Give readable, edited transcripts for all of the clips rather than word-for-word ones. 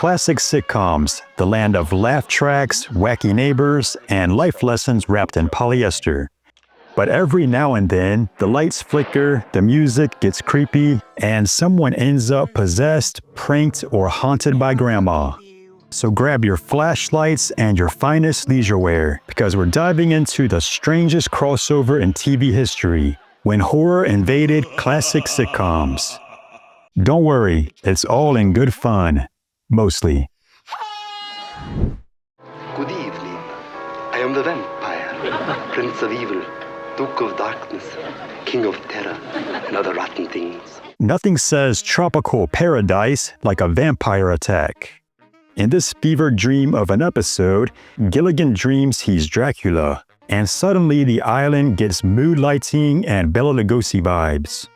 Classic sitcoms, the land of laugh tracks, wacky neighbors, and life lessons wrapped in polyester. But every now and then, the lights flicker, the music gets creepy, and someone ends up possessed, pranked, or haunted by grandma. So grab your flashlights and your finest leisure wear, because we're diving into the strangest crossover in TV history, when horror invaded classic sitcoms. Don't worry, it's all in good fun. Mostly. Good evening. I am the vampire, Prince of Evil, Duke of Darkness, King of Terror, and other rotten things. Nothing says tropical paradise like a vampire attack. In this fevered dream of an episode, Gilligan dreams he's Dracula, and suddenly the island gets mood lighting and Bela Lugosi vibes.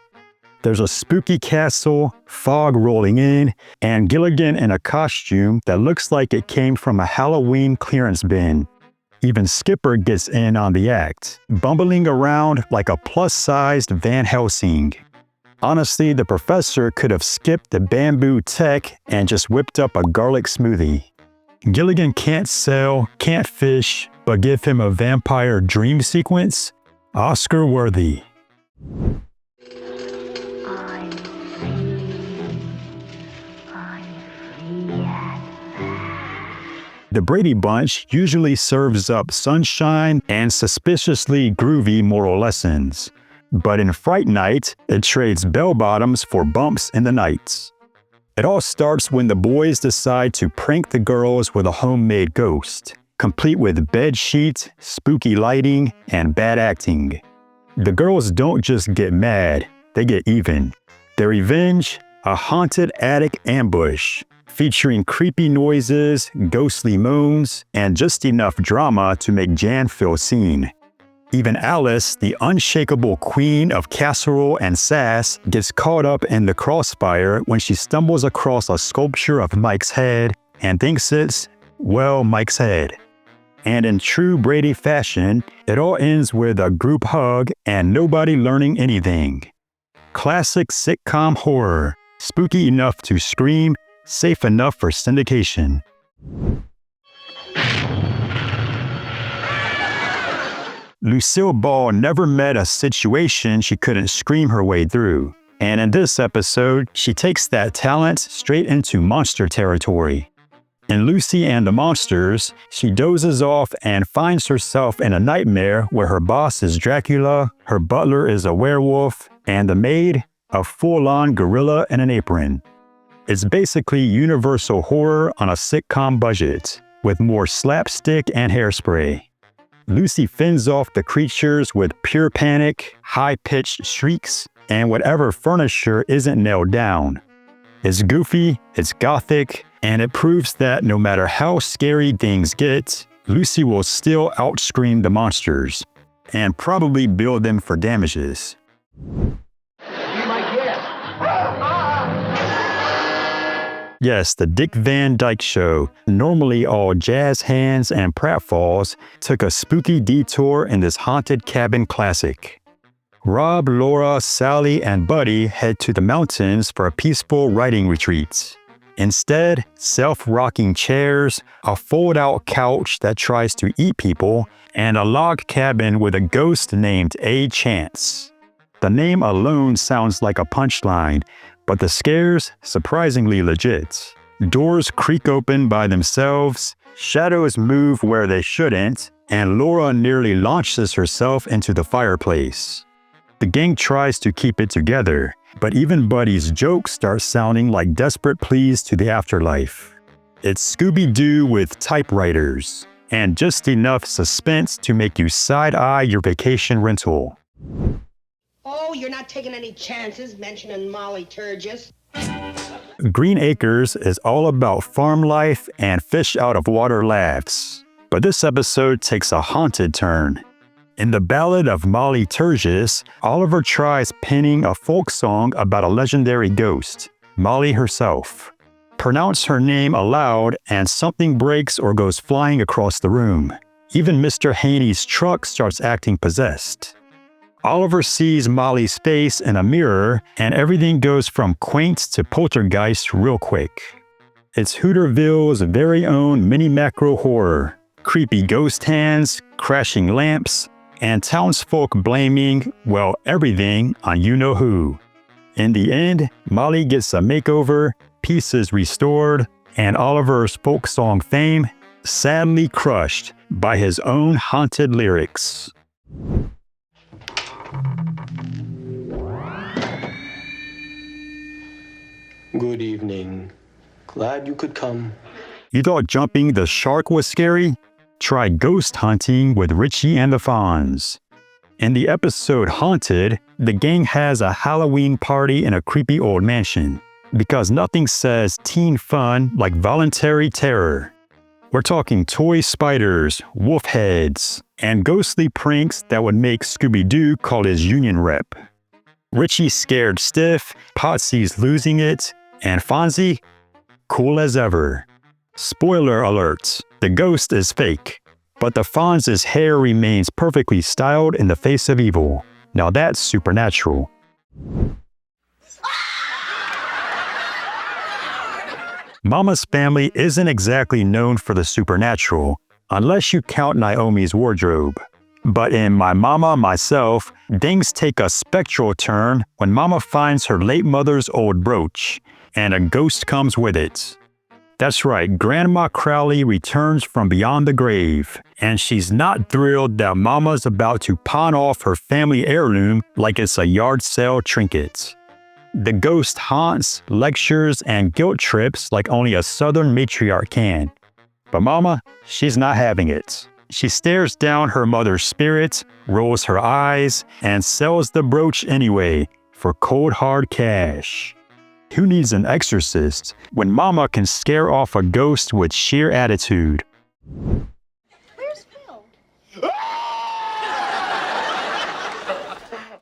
There's a spooky castle, fog rolling in, and Gilligan in a costume that looks like it came from a Halloween clearance bin. Even Skipper gets in on the act, bumbling around like a plus-sized Van Helsing. Honestly, the professor could have skipped the bamboo tech and just whipped up a garlic smoothie. Gilligan can't sail, can't fish, but give him a vampire dream sequence? Oscar-worthy. The Brady Bunch usually serves up sunshine and suspiciously groovy moral lessons. But in Fright Night, it trades bell-bottoms for bumps in the nights. It all starts when the boys decide to prank the girls with a homemade ghost, complete with bed sheets, spooky lighting, and bad acting. The girls don't just get mad, they get even. Their revenge? A haunted attic ambush, featuring creepy noises, ghostly moans, and just enough drama to make Jan feel seen. Even Alice, the unshakable queen of casserole and sass, gets caught up in the crossfire when she stumbles across a sculpture of Mike's head and thinks it's, well, Mike's head. And in true Brady fashion, it all ends with a group hug and nobody learning anything. Classic sitcom horror, spooky enough to scream, safe enough for syndication. Lucille Ball never met a situation she couldn't scream her way through. And in this episode, she takes that talent straight into monster territory. In Lucy and the Monsters, she dozes off and finds herself in a nightmare where her boss is Dracula, her butler is a werewolf, and the maid, a full-on gorilla in an apron. It's basically universal horror on a sitcom budget, with more slapstick and hairspray. Lucy fends off the creatures with pure panic, high-pitched shrieks, and whatever furniture isn't nailed down. It's goofy, it's gothic, and it proves that no matter how scary things get, Lucy will still outscream the monsters, and probably bill them for damages. Yes, the Dick Van Dyke Show, normally all jazz hands and pratfalls, took a spooky detour in this haunted cabin classic. Rob, Laura, Sally, and Buddy head to the mountains for a peaceful writing retreat. Instead, self-rocking chairs, a fold-out couch that tries to eat people, and a log cabin with a ghost named A. Chantz. The name alone sounds like a punchline, but the scares, surprisingly legit. Doors creak open by themselves, shadows move where they shouldn't, and Laura nearly launches herself into the fireplace. The gang tries to keep it together, but even Buddy's jokes start sounding like desperate pleas to the afterlife. It's Scooby-Doo with typewriters, and just enough suspense to make you side-eye your vacation rental. Oh, you're not taking any chances mentioning Molly Turgiss. Green Acres is all about farm life and fish-out-of-water laughs. But this episode takes a haunted turn. In the Ballad of Molly Turgiss, Oliver tries penning a folk song about a legendary ghost, Molly herself. Pronounce her name aloud and something breaks or goes flying across the room. Even Mr. Haney's truck starts acting possessed. Oliver sees Molly's face in a mirror, and everything goes from quaint to poltergeist real quick. It's Hooterville's very own mini-macro horror. Creepy ghost hands, crashing lamps, and townsfolk blaming, well, everything on you-know-who. In the end, Molly gets a makeover, peace is restored, and Oliver's folk song fame sadly crushed by his own haunted lyrics. Good evening. Glad you could come. You thought jumping the shark was scary? Try ghost hunting with Richie and the Fonz. In the episode Haunted, the gang has a Halloween party in a creepy old mansion, because nothing says teen fun like voluntary terror. We're talking toy spiders, wolf heads, and ghostly pranks that would make Scooby-Doo call his union rep. Richie's scared stiff, Potsy's losing it, and Fonzie, cool as ever. Spoiler alert, the ghost is fake, but the Fonz's hair remains perfectly styled in the face of evil. Now that's supernatural. Mama's family isn't exactly known for the supernatural, unless you count Naomi's wardrobe. But in My Mama, Myself, things take a spectral turn when Mama finds her late mother's old brooch, and a ghost comes with it. That's right, Grandma Crowley returns from beyond the grave, and she's not thrilled that Mama's about to pawn off her family heirloom like it's a yard sale trinket. The ghost haunts, lectures, and guilt trips like only a southern matriarch can. But Mama, she's not having it. She stares down her mother's spirit, rolls her eyes, and sells the brooch anyway for cold hard cash. Who needs an exorcist when Mama can scare off a ghost with sheer attitude? Where's Phil?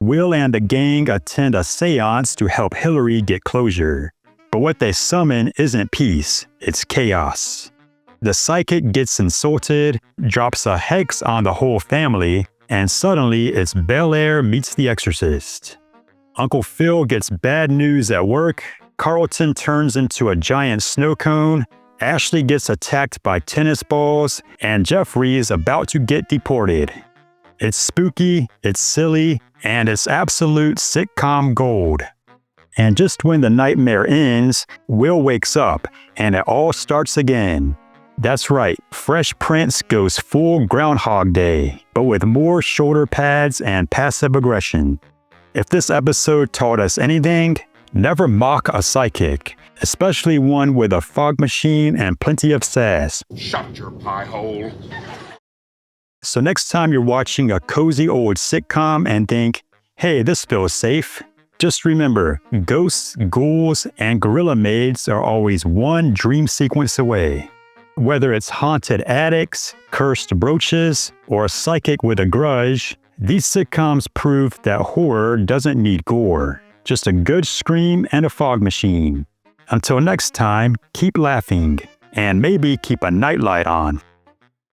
Will and the gang attend a séance to help Hillary get closure. But what they summon isn't peace, it's chaos. The psychic gets insulted, drops a hex on the whole family, and suddenly it's Bel-Air meets the exorcist. Uncle Phil gets bad news at work, Carlton turns into a giant snow cone, Ashley gets attacked by tennis balls, and Jeffrey is about to get deported. It's spooky, it's silly, and it's absolute sitcom gold. And just when the nightmare ends, Will wakes up, and it all starts again. That's right, Fresh Prince goes full Groundhog Day, but with more shoulder pads and passive aggression. If this episode taught us anything, never mock a psychic, especially one with a fog machine and plenty of sass. Shut your pie hole. So next time you're watching a cozy old sitcom and think, hey, this feels safe, just remember, ghosts, ghouls, and gorilla maids are always one dream sequence away. Whether it's haunted attics, cursed brooches, or a psychic with a grudge, these sitcoms prove that horror doesn't need gore, just a good scream and a fog machine. Until next time, keep laughing, and maybe keep a nightlight on.